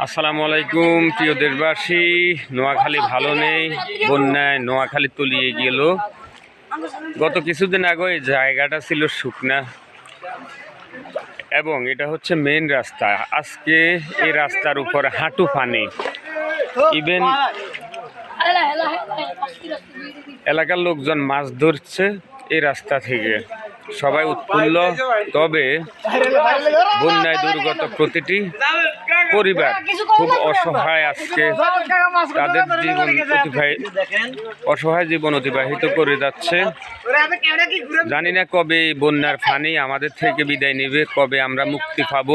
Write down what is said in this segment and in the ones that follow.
আসসালামু আলাইকুম প্রিয় দেশবাসী। নোয়াখালী ভালো নেই, বন্যায় নোয়াখালী তলিয়ে গেল। গত কিছুদিন আগে এই জায়গাটা ছিল শুকনা এবং এটা হচ্ছে মেন রাস্তা। আজকে এই রাস্তার উপর হাঁটু পানি। ইভেন এলাকার লোকজন মাছ ধরছে এই রাস্তা থেকে, সবাই উৎফুল্ল। তবে বন্যায় দুর্গত প্রতিটি পরিবার খুব অসহায়, আজকে তাদের অসহায় জীবন অতিবাহিত করে যাচ্ছে। জানি না কবে এই বন্যার পানি আমাদের থেকে বিদায় নেবে, কবে আমরা মুক্তি পাব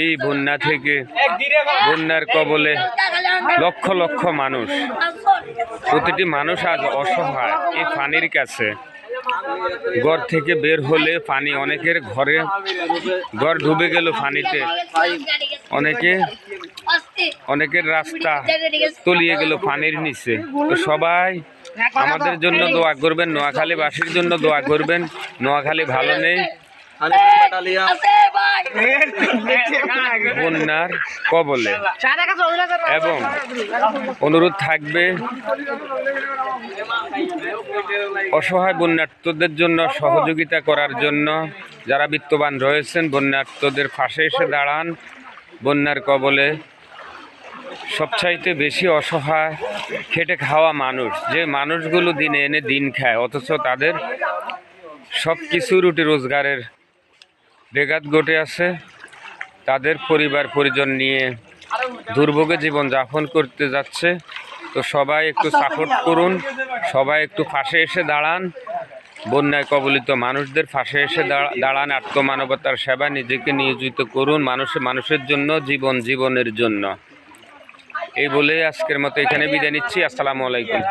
এই বন্যা থেকে। বন্যার কবলে লক্ষ লক্ষ মানুষ, প্রতিটি মানুষ আজ অসহায় এই পানির কাছে। ঘর থেকে বের হলে পানি, অনেকের ঘর ডুবে গেল পানিতে, অনেকের রাস্তা তলিয়ে গেল পানির নিচে। তো সবাই আমাদের জন্য দোয়া করবেন, নোয়াখালীবাসীর জন্য দোয়া করবেন। নোয়াখালী ভালো নেই, বন্যার কবলে। এবং অনুরোধ থাকবে অসহায় বন্যার্তদের জন্য সহযোগিতা করার জন্য। যারা বিত্তবান রয়েছেন বন্যার্তদের পাশে এসে দাঁড়ান। বন্যার কবলে সবচাইতে বেশি অসহায় খেটে খাওয়া মানুষ, যে মানুষগুলো দিনে এনে দিন খায়, অথচ তাদের সব কিছু রুটি রোজগারের বেঘাত ঘটে আছে। তাদের পরিবার পরিজন নিয়ে দুর্ভোগে জীবন যাপন করতে যাচ্ছে। তো সবাই একটু সাপোর্ট করুন, সবাই একটু পাশে এসে দাঁড়ান। বন্যায় কবলিত মানুষদের পাশে এসে দাঁড়ান। আত্মমানবতার সেবা নিজেকে নিয়োজিত করুন, মানুষের জন্য, জীবনের জন্য। এই বলে আজকের মতো এখানে বিদায় নিচ্ছি। আসসালামু আলাইকুম।